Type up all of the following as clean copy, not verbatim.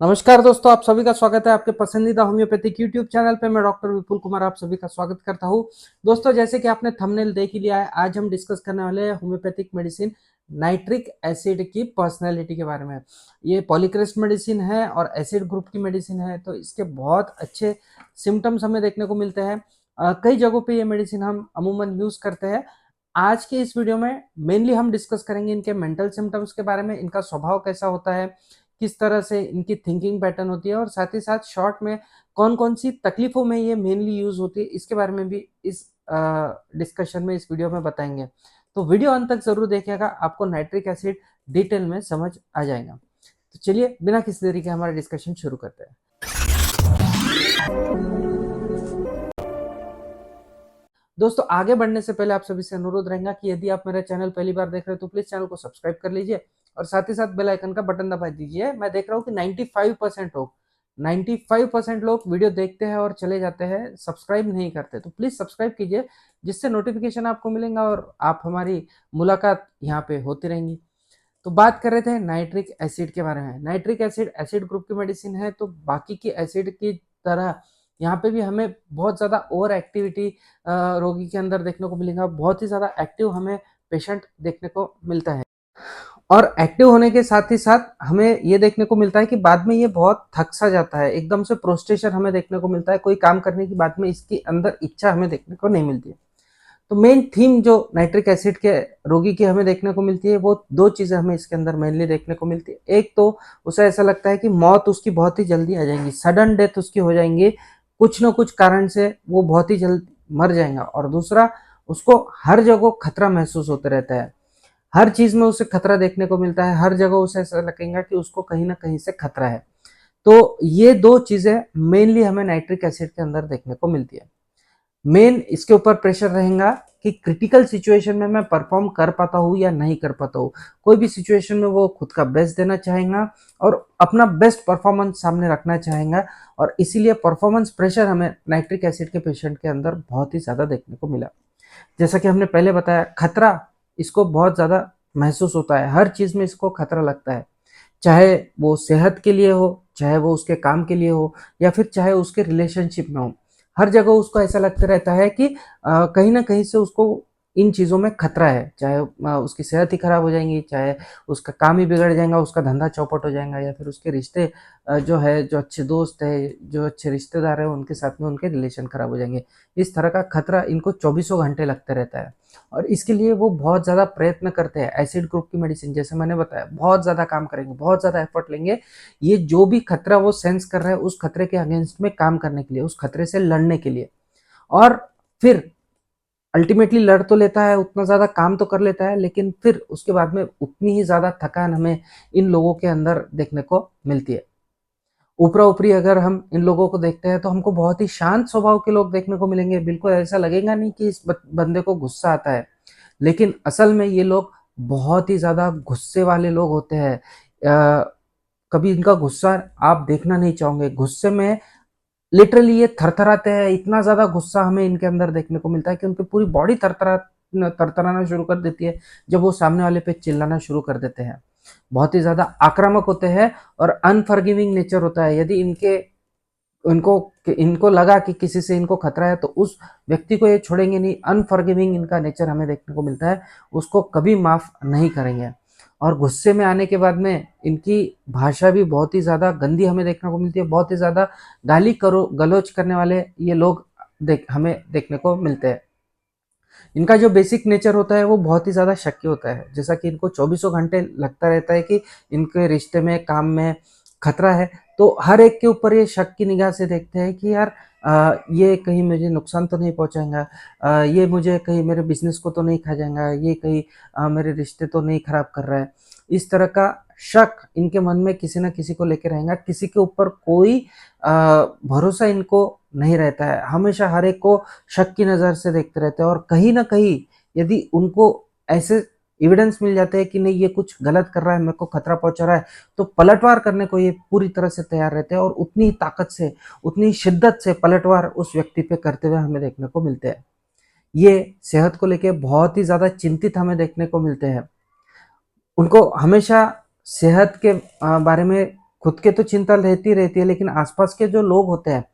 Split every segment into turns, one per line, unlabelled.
नमस्कार दोस्तों, आप सभी का स्वागत है आपके पसंदीदा होम्योपैथिक यूट्यूब चैनल पे। मैं डॉक्टर विपुल कुमार आप सभी का स्वागत करता हूँ। दोस्तों, जैसे कि आपने थंबनेल देख ही लिया है, आज हम डिस्कस करने वाले हैं होम्योपैथिक मेडिसिन नाइट्रिक एसिड की पर्सनैलिटी के बारे में। ये पॉलीक्रेस्ट मेडिसिन है और एसिड ग्रुप की मेडिसिन है, तो इसके बहुत अच्छे सिम्टम्स हमें देखने को मिलते हैं। कई जगहों पे ये मेडिसिन हम अमूमन यूज करते हैं। आज के इस वीडियो में मेनली हम डिस्कस करेंगे इनके मेंटल सिम्टम्स के बारे में, इनका स्वभाव कैसा होता है, किस तरह से इनकी थिंकिंग पैटर्न होती है, और साथ ही साथ शॉर्ट में कौन कौन सी तकलीफों में ये मेनली यूज होती है, इसके बारे में भी इस डिस्कशन में, इस वीडियो में बताएंगे। तो वीडियो अंत तक जरूर देखिएगा, आपको नाइट्रिक एसिड डिटेल में समझ आ जाएगा। तो चलिए बिना किसी देरी के हमारा डिस्कशन शुरू करते हैं। दोस्तों, आगे बढ़ने से पहले आप सभी से अनुरोध रहेगा कि यदि आप मेरा चैनल पहली बार देख रहे हो तो प्लीज चैनल को सब्सक्राइब कर लीजिए और साथ ही साथ बेल आइकन का बटन दबा दीजिए। मैं देख रहा हूँ कि 95% लोग वीडियो देखते हैं और चले जाते हैं, सब्सक्राइब नहीं करते। तो प्लीज सब्सक्राइब कीजिए, जिससे नोटिफिकेशन आपको मिलेगा और आप हमारी मुलाकात यहाँ पे होती रहेंगी। तो बात कर रहे थे नाइट्रिक एसिड के बारे में। नाइट्रिक एसिड एसिड ग्रुप की मेडिसिन है, तो बाकी की एसिड की तरह यहाँ पे भी हमें बहुत ज़्यादा ओवर एक्टिविटी रोगी के अंदर देखने को मिलेगा। बहुत ही ज़्यादा एक्टिव हमें पेशेंट देखने को मिलता है, और एक्टिव होने के साथ ही साथ हमें ये देखने को मिलता है कि बाद में ये बहुत थक सा जाता है, एकदम से प्रोस्टेशन हमें देखने को मिलता है। कोई काम करने की बाद में इसके अंदर इच्छा हमें देखने को नहीं मिलती है। तो मेन थीम जो नाइट्रिक एसिड के रोगी की हमें देखने को मिलती है, वो दो चीजें हमें इसके अंदर मेनली देखने को मिलती है। एक तो उसे ऐसा लगता है कि मौत उसकी बहुत ही जल्दी आ जाएगी, सडन डेथ उसकी हो जाएंगी, कुछ न कुछ कारण से वो बहुत ही जल्द मर जाएगा। और दूसरा, उसको हर जगह खतरा महसूस होता रहता है, हर चीज में उसे खतरा देखने को मिलता है, हर जगह उसे ऐसा लगेगा कि उसको कहीं ना कहीं से खतरा है। तो ये दो चीजें मेनली हमें नाइट्रिक एसिड के अंदर देखने को मिलती है। मेन इसके ऊपर प्रेशर रहेगा कि क्रिटिकल सिचुएशन में मैं परफॉर्म कर पाता हूँ या नहीं कर पाता हूँ। कोई भी सिचुएशन में वो खुद का बेस्ट देना चाहेगा और अपना बेस्ट परफॉर्मेंस सामने रखना चाहेगा, और इसीलिए परफॉर्मेंस प्रेशर हमें नाइट्रिक एसिड के पेशेंट के अंदर बहुत ही ज़्यादा देखने को मिला। जैसा कि हमने पहले बताया, खतरा इसको बहुत ज़्यादा महसूस होता है, हर चीज़ में इसको खतरा लगता है, चाहे वो सेहत के लिए हो, चाहे वो उसके काम के लिए हो, या फिर चाहे उसके रिलेशनशिप में हो। हर जगह उसको ऐसा लगता रहता है कि कहीं ना कहीं से उसको इन चीज़ों में खतरा है, चाहे उसकी सेहत ही खराब हो जाएंगी, चाहे उसका काम ही बिगड़ जाएगा, उसका धंधा चौपट हो जाएगा, या फिर उसके रिश्ते जो है, जो अच्छे दोस्त है, जो अच्छे रिश्तेदार है, उनके साथ में उनके रिलेशन खराब हो जाएंगे। इस तरह का खतरा इनको चौबीसों घंटे लगता रहता है, और इसके लिए वो बहुत ज़्यादा प्रयत्न करते हैं। एसिड ग्रुप की मेडिसिन, जैसे मैंने बताया, बहुत ज़्यादा काम करेंगे, बहुत ज़्यादा एफर्ट लेंगे, ये जो भी खतरा वो सेंस कर रहे हैं, उस खतरे के अगेंस्ट में काम करने के लिए, उस खतरे से लड़ने के लिए। और फिर अल्टीमेटली लड़ तो लेता है, उतना ज़्यादा काम तो कर लेता है, लेकिन फिर उसके बाद में उतनी ही ज़्यादा थकान हमें इन लोगों के अंदर देखने को मिलती है। ऊपरा ऊपरी अगर हम इन लोगों को देखते हैं तो हमको बहुत ही शांत स्वभाव के लोग देखने को मिलेंगे, बिल्कुल ऐसा लगेगा नहीं कि इस बंदे को गुस्सा आता है, लेकिन असल में ये लोग बहुत ही ज़्यादा गुस्से वाले लोग होते हैं। कभी इनका गुस्सा आप देखना नहीं चाहोगे, गुस्से में लिटरली ये थरथराते हैं, इतना ज़्यादा गुस्सा हमें इनके अंदर देखने को मिलता है कि उनकी पूरी बॉडी थरथराना शुरू कर देती है जब वो सामने वाले पे चिल्लाना शुरू कर देते हैं। बहुत ही ज़्यादा आक्रामक होते हैं और अनफॉरगिविंग नेचर होता है। यदि इनके इनको इनको लगा कि किसी से इनको खतरा है, तो उस व्यक्ति को ये छोड़ेंगे नहीं। अनफॉरगिविंग इनका नेचर हमें देखने को मिलता है, उसको कभी माफ नहीं करेंगे। और गुस्से में आने के बाद में इनकी भाषा भी बहुत ही ज़्यादा गंदी हमें देखने को मिलती है, बहुत ही ज़्यादा गाली करो गलौज करने वाले ये लोग हमें देखने को मिलते हैं। इनका जो बेसिक नेचर होता है वो बहुत ही ज़्यादा शक्की होता है, जैसा कि इनको चौबीसों घंटे लगता रहता है कि इनके रिश्ते में, काम में खतरा है। तो हर एक के ऊपर ये शक की निगाह से देखते हैं कि यार ये कहीं मुझे नुकसान तो नहीं पहुंचाएगा, ये मुझे कहीं मेरे बिजनेस को तो नहीं खा जाएगा, ये कहीं मेरे रिश्ते तो नहीं खराब कर रहा है। इस तरह का शक इनके मन में किसी न किसी को लेकर रहेगा, किसी के ऊपर कोई भरोसा इनको नहीं रहता है, हमेशा हर एक को शक की नज़र से देखते रहते हैं। और कहीं न कहीं यदि उनको ऐसे एविडेंस मिल जाते हैं कि नहीं ये कुछ गलत कर रहा है, मेरे को खतरा पहुँचा रहा है, तो पलटवार करने को ये पूरी तरह से तैयार रहते हैं, और उतनी ही ताकत से, उतनी शिद्दत से पलटवार उस व्यक्ति पे करते हुए हमें देखने को मिलते हैं। ये सेहत को लेके बहुत ही ज़्यादा चिंतित हमें देखने को मिलते हैं। उनको हमेशा सेहत के बारे में खुद के तो चिंता रहती है, लेकिन आसपास के जो लोग होते हैं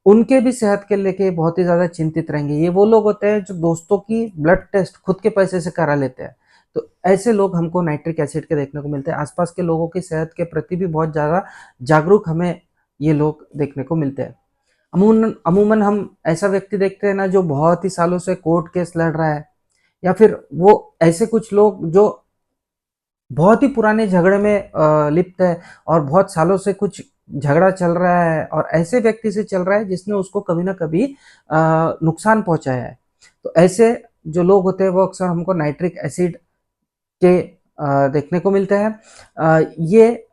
उनके भी सेहत के लेके बहुत ही ज़्यादा चिंतित रहेंगे। ये वो लोग होते हैं जो दोस्तों की ब्लड टेस्ट खुद के पैसे से करा लेते हैं। तो ऐसे लोग हमको नाइट्रिक एसिड के देखने को मिलते हैं। आसपास के लोगों की सेहत के प्रति भी बहुत ज़्यादा जागरूक हमें ये लोग देखने को मिलते हैं। अमूमन अमूमन हम ऐसा व्यक्ति देखते हैं ना जो बहुत ही सालों से कोर्ट केस लड़ रहा है, या फिर वो ऐसे कुछ लोग जो बहुत ही पुराने झगड़े में लिप्त है और बहुत सालों से कुछ झगड़ा चल रहा है और ऐसे व्यक्ति से चल रहा है जिसने उसको कभी ना कभी नुकसान पहुंचाया है। तो ऐसे जो लोग होते हैं वो अक्सर हमको नाइट्रिक एसिड के देखने को मिलते हैं। ये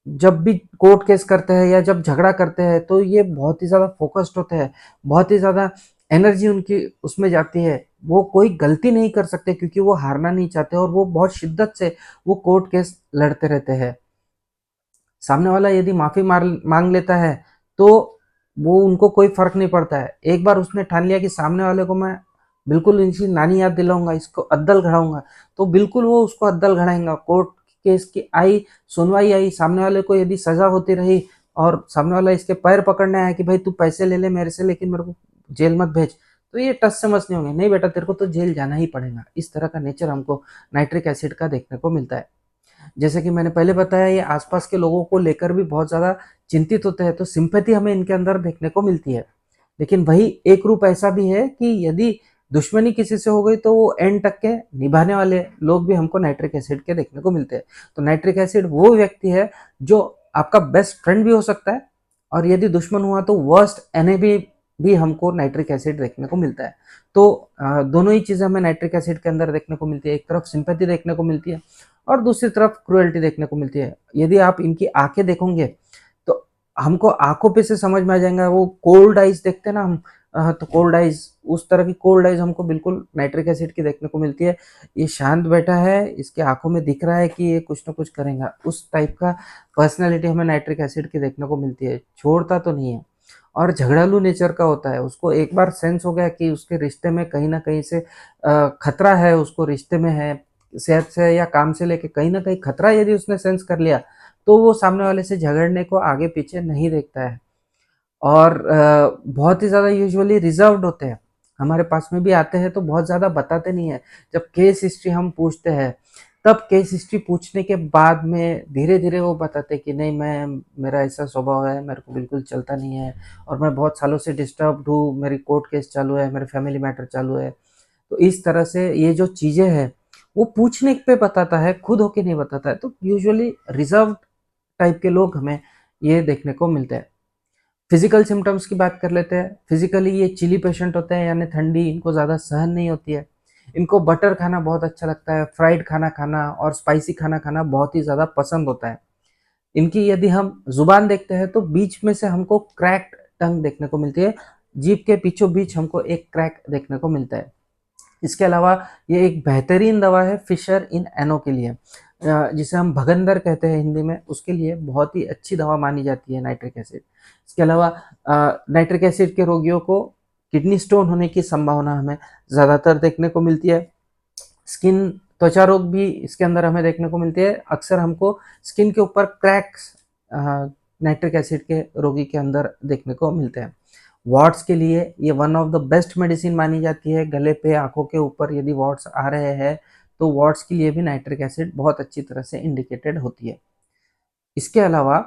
जब भी कोर्ट केस करते हैं या जब झगड़ा करते हैं तो ये बहुत ही ज़्यादा फोकस्ड होते हैं, बहुत ही ज़्यादा एनर्जी उनकी उसमें जाती है। वो कोई गलती नहीं कर सकते क्योंकि वो हारना नहीं चाहते और वो बहुत शिद्दत से वो कोर्ट केस लड़ते रहते हैं। सामने वाला यदि माफ़ी मांग लेता है तो वो उनको कोई फ़र्क नहीं पड़ता है। एक बार उसने ठान लिया कि सामने वाले को मैं बिल्कुल इनकी नानी याद दिलाऊँगा, इसको अद्दल घड़ाऊँगा, तो बिल्कुल वो उसको अद्दल घड़ाएँगा। कोर्ट केस की आई, सुनवाई आई, सामने वाले को यदि सज़ा होती रही और सामने वाला इसके पैर पकड़ने आया कि भाई तू पैसे ले ले मेरे से लेकिन मेरे को जेल मत भेज, तो ये टस से मस नहीं होंगे, नहीं बेटा तेरे को तो जेल जाना ही पड़ेगा। इस तरह का नेचर हमको नाइट्रिक एसिड का देखने को मिलता है। जैसे कि मैंने पहले बताया ये आसपास के लोगों को लेकर भी बहुत ज़्यादा चिंतित होते हैं, तो सिंपैथी हमें इनके अंदर देखने को मिलती है। लेकिन वही एक रूप ऐसा भी है कि यदि दुश्मनी किसी से हो गई तो वो एंड तक के निभाने वाले लोग भी हमको नाइट्रिक एसिड के देखने को मिलते हैं। तो नाइट्रिक एसिड वो व्यक्ति है जो आपका बेस्ट फ्रेंड भी हो सकता है और यदि दुश्मन हुआ तो वर्स्ट एनिमी भी हमको नाइट्रिक एसिड देखने को मिलता है। तो दोनों ही चीज़ें हमें नाइट्रिक एसिड के अंदर देखने को मिलती है। एक तरफ सिंपैथी देखने को मिलती है और दूसरी तरफ क्रुएल्टी देखने को मिलती है। यदि आप इनकी आंखें देखोगे तो हमको आंखों पे से समझ में आ जाएगा। वो कोल्ड आइज देखते हैं ना हम, तो कोल्ड आइज, उस तरह की कोल्ड आइज हमको बिल्कुल नाइट्रिक एसिड की देखने को मिलती है। ये शांत बैठा है, इसके आंखों में दिख रहा है कि ये कुछ ना कुछ करेगा, उस टाइप का पर्सनैलिटी हमें नाइट्रिक एसिड की देखने को मिलती है। छोड़ता तो नहीं है और झगड़ालू नेचर का होता है। उसको एक बार सेंस हो गया कि उसके रिश्ते में कहीं ना कहीं से खतरा है, उसको रिश्ते में है, सेहत से या काम से लेके कहीं ना कहीं खतरा यदि उसने सेंस कर लिया तो वो सामने वाले से झगड़ने को आगे पीछे नहीं देखता है। और बहुत ही ज़्यादा यूजुअली रिजर्व्ड होते हैं। हमारे पास में भी आते हैं तो बहुत ज़्यादा बताते नहीं है। जब केस हिस्ट्री हम पूछते हैं तब केस हिस्ट्री पूछने के बाद में धीरे धीरे वो बताते हैं कि नहीं, मैं, मेरा ऐसा स्वभाव है, मेरे को बिल्कुल चलता नहीं है और मैं बहुत सालों से डिस्टर्ब्ड हूँ, मेरी कोर्ट केस चालू है, मेरे फैमिली मैटर चालू है। तो इस तरह से ये जो चीज़ें हैं वो पूछने पे बताता है, खुद होके नहीं बताता है। तो यूजुअली रिजर्व टाइप के लोग हमें ये देखने को मिलते हैं। फिजिकल सिम्टम्स की बात कर लेते हैं। फिजिकली ये चिली पेशेंट होते हैं, यानी ठंडी इनको ज़्यादा सहन नहीं होती है। इनको बटर खाना बहुत अच्छा लगता है, फ्राइड खाना खाना और स्पाइसी खाना खाना बहुत ही ज़्यादा पसंद होता है। इनकी यदि हम जुबान देखते हैं तो बीच में से हमको क्रैक्ड टंग देखने को मिलती है। जीभ के बीचों बीच हमको एक क्रैक देखने को मिलता है। इसके अलावा ये एक बेहतरीन दवा है फिशर इन एनो के लिए, जिसे हम भगंदर कहते हैं हिंदी में, उसके लिए बहुत ही अच्छी दवा मानी जाती है नाइट्रिक एसिड। इसके अलावा नाइट्रिक एसिड के रोगियों को किडनी स्टोन होने की संभावना हमें ज़्यादातर देखने को मिलती है। स्किन, त्वचा रोग भी इसके अंदर हमें देखने को मिलती है। अक्सर हमको स्किन के ऊपर क्रैक्स नाइट्रिक एसिड के रोगी के अंदर देखने को मिलते हैं। वॉट्स के लिए ये one of the best medicine मानी जाती है। गले पे, आंखों के ऊपर यदि वॉट्स आ रहे हैं तो वॉट्स के लिए भी नाइट्रिक एसिड बहुत अच्छी तरह से इंडिकेटेड होती है। इसके अलावा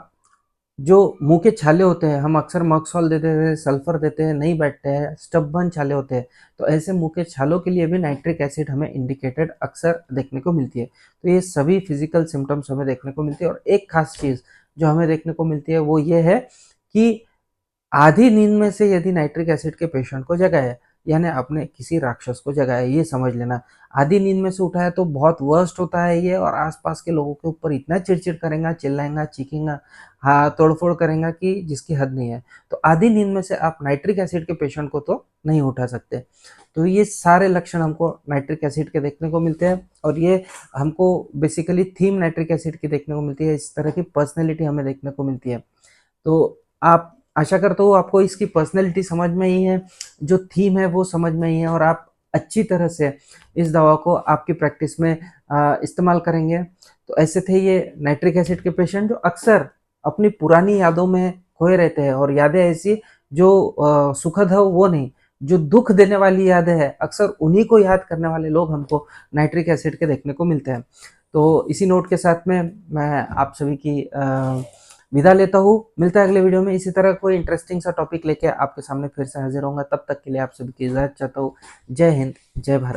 जो मुंह के छाले होते हैं, हम अक्सर मक्सॉल देते हैं, सल्फर देते हैं, नहीं बैठते हैं, स्टबबर्न छाले होते हैं, तो ऐसे मुंह के छालों के लिए भी नाइट्रिक एसिड हमें इंडिकेटेड अक्सर देखने को मिलती है। तो ये सभी फिजिकल सिम्टम्स हमें देखने को मिलती है। और एक खास चीज़ जो हमें देखने को मिलती है वो ये है कि आधी नींद में से यदि नाइट्रिक एसिड के पेशेंट को जगाया, यानी आपने किसी राक्षस को जगाया, ये समझ लेना। आधी नींद में से उठाया तो बहुत वर्स्ट होता है ये, और आसपास के लोगों के ऊपर इतना चिड़चिड़ करेगा, चिल्लाएगा, चीखेगा, हाँ तोड़फोड़ करेगा कि जिसकी हद नहीं है। तो आधी नींद में से आप नाइट्रिक एसिड के पेशेंट को तो नहीं उठा सकते। तो ये सारे लक्षण हमको नाइट्रिक एसिड के देखने को मिलते हैं और ये हमको बेसिकली थीम नाइट्रिक एसिड की देखने को मिलती है। इस तरह की पर्सनैलिटी हमें देखने को मिलती है। तो आप, आशा करता हूँ आपको इसकी पर्सनैलिटी समझ में ही है, जो थीम है वो समझ में ही है, और आप अच्छी तरह से इस दवा को आपकी प्रैक्टिस में इस्तेमाल करेंगे। तो ऐसे थे ये नाइट्रिक एसिड के पेशेंट जो अक्सर अपनी पुरानी यादों में खोए रहते हैं, और यादें ऐसी जो सुखद है वो नहीं, जो दुख देने वाली यादें हैं, अक्सर उन्हीं को याद करने वाले लोग हमको नाइट्रिक एसिड के देखने को मिलते हैं। तो इसी नोट के साथ में मैं आप सभी की विदा लेता हूँ। मिलता है अगले वीडियो में इसी तरह कोई इंटरेस्टिंग सा टॉपिक लेके आपके सामने फिर से हाजिर होऊंगा। तब तक के लिए आप सभी की इजाजत चाहता हूँ। जय हिंद, जय भारत।